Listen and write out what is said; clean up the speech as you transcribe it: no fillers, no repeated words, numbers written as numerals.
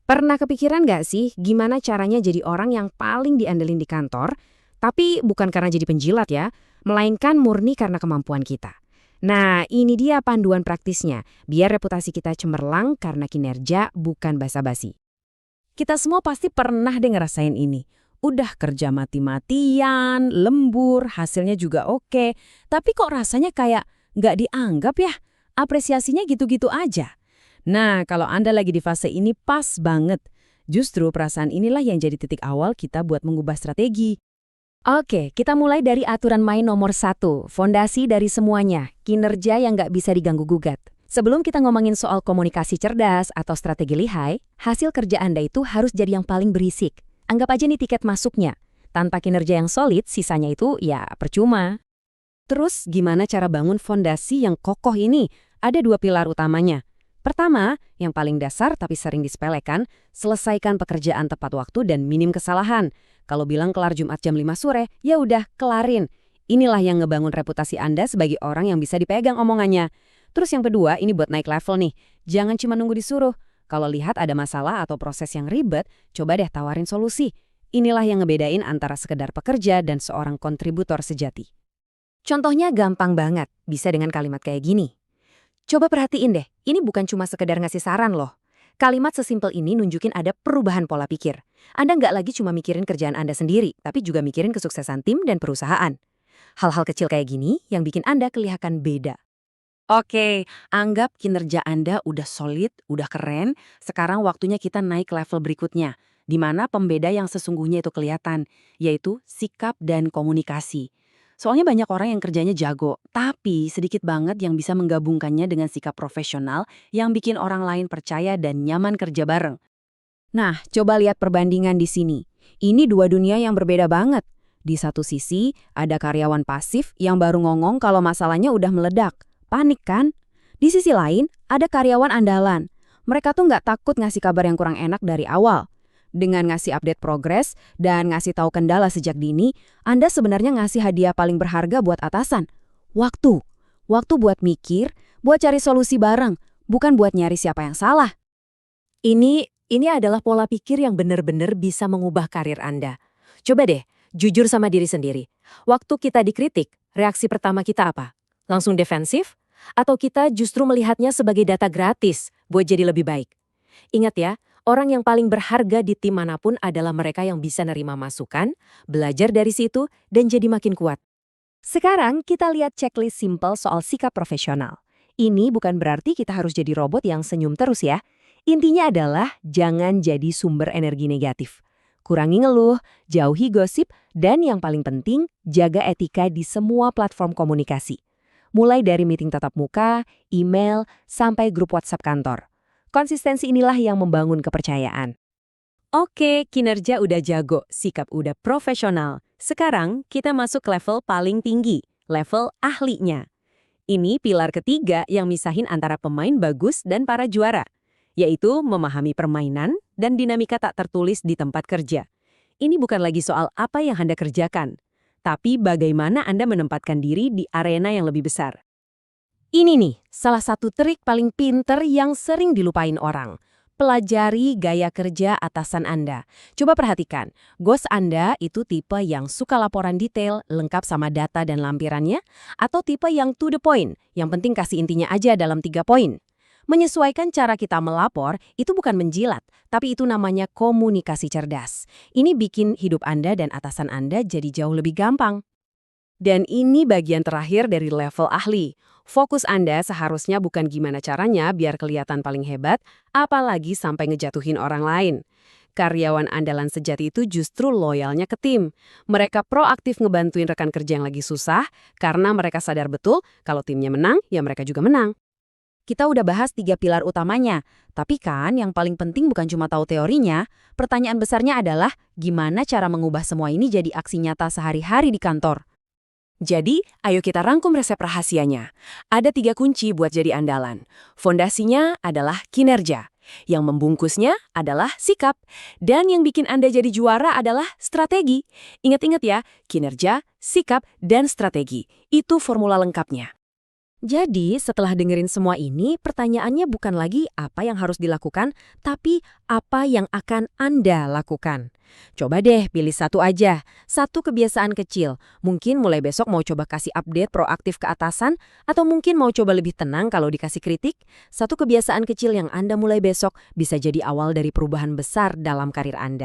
Pernah kepikiran nggak sih gimana caranya jadi orang yang paling diandelin di kantor, tapi bukan karena jadi penjilat ya, melainkan murni karena kemampuan kita. Nah, ini dia panduan praktisnya, biar reputasi kita cemerlang karena kinerja bukan basa-basi. Kita semua pasti pernah deh ngerasain ini. Udah kerja mati-matian, lembur, hasilnya juga oke. Tapi kok rasanya kayak nggak dianggap ya? Apresiasinya gitu-gitu aja. Nah, kalau Anda lagi di fase ini pas banget. Justru perasaan inilah yang jadi titik awal kita buat mengubah strategi. Oke, kita mulai dari aturan main nomor 1, fondasi dari semuanya, kinerja yang nggak bisa diganggu-gugat. Sebelum kita ngomongin soal komunikasi cerdas atau strategi lihai, hasil kerja Anda itu harus jadi yang paling berisik. Anggap aja nih tiket masuknya. Tanpa kinerja yang solid, sisanya itu ya percuma. Terus gimana cara bangun fondasi yang kokoh ini? Ada dua pilar utamanya. Pertama, yang paling dasar tapi sering disepelekan, selesaikan pekerjaan tepat waktu dan minim kesalahan. Kalau bilang kelar Jumat jam 5 sore, ya udah kelarin. Inilah yang ngebangun reputasi Anda sebagai orang yang bisa dipegang omongannya. Terus yang kedua, ini buat naik level nih. Jangan cuma nunggu disuruh. Kalau lihat ada masalah atau proses yang ribet, coba deh tawarin solusi. Inilah yang ngebedain antara sekedar pekerja dan seorang kontributor sejati. Contohnya gampang banget, bisa dengan kalimat kayak gini. Coba perhatiin deh, ini bukan cuma sekedar ngasih saran loh. Kalimat sesimpel ini nunjukin ada perubahan pola pikir. Anda nggak lagi cuma mikirin kerjaan Anda sendiri, tapi juga mikirin kesuksesan tim dan perusahaan. Hal-hal kecil kayak gini yang bikin Anda kelihatan beda. Oke, anggap kinerja Anda udah solid, udah keren. Sekarang waktunya kita naik level berikutnya, di mana pembeda yang sesungguhnya itu kelihatan, yaitu sikap dan komunikasi. Soalnya banyak orang yang kerjanya jago, tapi sedikit banget yang bisa menggabungkannya dengan sikap profesional yang bikin orang lain percaya dan nyaman kerja bareng. Nah, coba lihat perbandingan di sini. Ini dua dunia yang berbeda banget. Di satu sisi, ada karyawan pasif yang baru ngomong kalau masalahnya udah meledak. Panik kan? Di sisi lain, ada karyawan andalan. Mereka tuh nggak takut ngasih kabar yang kurang enak dari awal. Dengan ngasih update progres dan ngasih tahu kendala sejak dini, Anda sebenarnya ngasih hadiah paling berharga buat atasan. Waktu. Waktu buat mikir, buat cari solusi bareng, bukan buat nyari siapa yang salah. Ini adalah pola pikir yang benar-benar bisa mengubah karir Anda. Coba deh, jujur sama diri sendiri. Waktu kita dikritik, reaksi pertama kita apa? Langsung defensif? Atau kita justru melihatnya sebagai data gratis buat jadi lebih baik? Ingat ya, orang yang paling berharga di tim manapun adalah mereka yang bisa nerima masukan, belajar dari situ, dan jadi makin kuat. Sekarang kita lihat checklist simple soal sikap profesional. Ini bukan berarti kita harus jadi robot yang senyum terus ya. Intinya adalah jangan jadi sumber energi negatif. Kurangi ngeluh, jauhi gosip, dan yang paling penting, jaga etika di semua platform komunikasi. Mulai dari meeting tatap muka, email, sampai grup WhatsApp kantor. Konsistensi inilah yang membangun kepercayaan. Oke, kinerja udah jago, sikap udah profesional. Sekarang kita masuk level paling tinggi, level ahlinya. Ini pilar ketiga yang misahin antara pemain bagus dan para juara, yaitu memahami permainan dan dinamika tak tertulis di tempat kerja. Ini bukan lagi soal apa yang Anda kerjakan, tapi bagaimana Anda menempatkan diri di arena yang lebih besar. Ini nih, salah satu trik paling pinter yang sering dilupain orang. Pelajari gaya kerja atasan Anda. Coba perhatikan, bos Anda itu tipe yang suka laporan detail, lengkap sama data dan lampirannya, atau tipe yang to the point, yang penting kasih intinya aja dalam 3 poin. Menyesuaikan cara kita melapor itu bukan menjilat, tapi itu namanya komunikasi cerdas. Ini bikin hidup Anda dan atasan Anda jadi jauh lebih gampang. Dan ini bagian terakhir dari level ahli. Fokus Anda seharusnya bukan gimana caranya biar kelihatan paling hebat, apalagi sampai ngejatuhin orang lain. Karyawan andalan sejati itu justru loyalnya ke tim. Mereka proaktif ngebantuin rekan kerja yang lagi susah, karena mereka sadar betul kalau timnya menang, ya mereka juga menang. Kita udah bahas 3 pilar utamanya, tapi kan yang paling penting bukan cuma tahu teorinya, pertanyaan besarnya adalah gimana cara mengubah semua ini jadi aksi nyata sehari-hari di kantor. Jadi, ayo kita rangkum resep rahasianya. Ada 3 kunci buat jadi andalan. Fondasinya adalah kinerja. Yang membungkusnya adalah sikap. Dan yang bikin Anda jadi juara adalah strategi. Ingat-ingat ya, kinerja, sikap, dan strategi. Itu formula lengkapnya. Jadi, setelah dengerin semua ini, pertanyaannya bukan lagi apa yang harus dilakukan, tapi apa yang akan Anda lakukan. Coba deh pilih satu aja, satu kebiasaan kecil. Mungkin mulai besok mau coba kasih update proaktif ke atasan, atau mungkin mau coba lebih tenang kalau dikasih kritik. Satu kebiasaan kecil yang Anda mulai besok bisa jadi awal dari perubahan besar dalam karir Anda.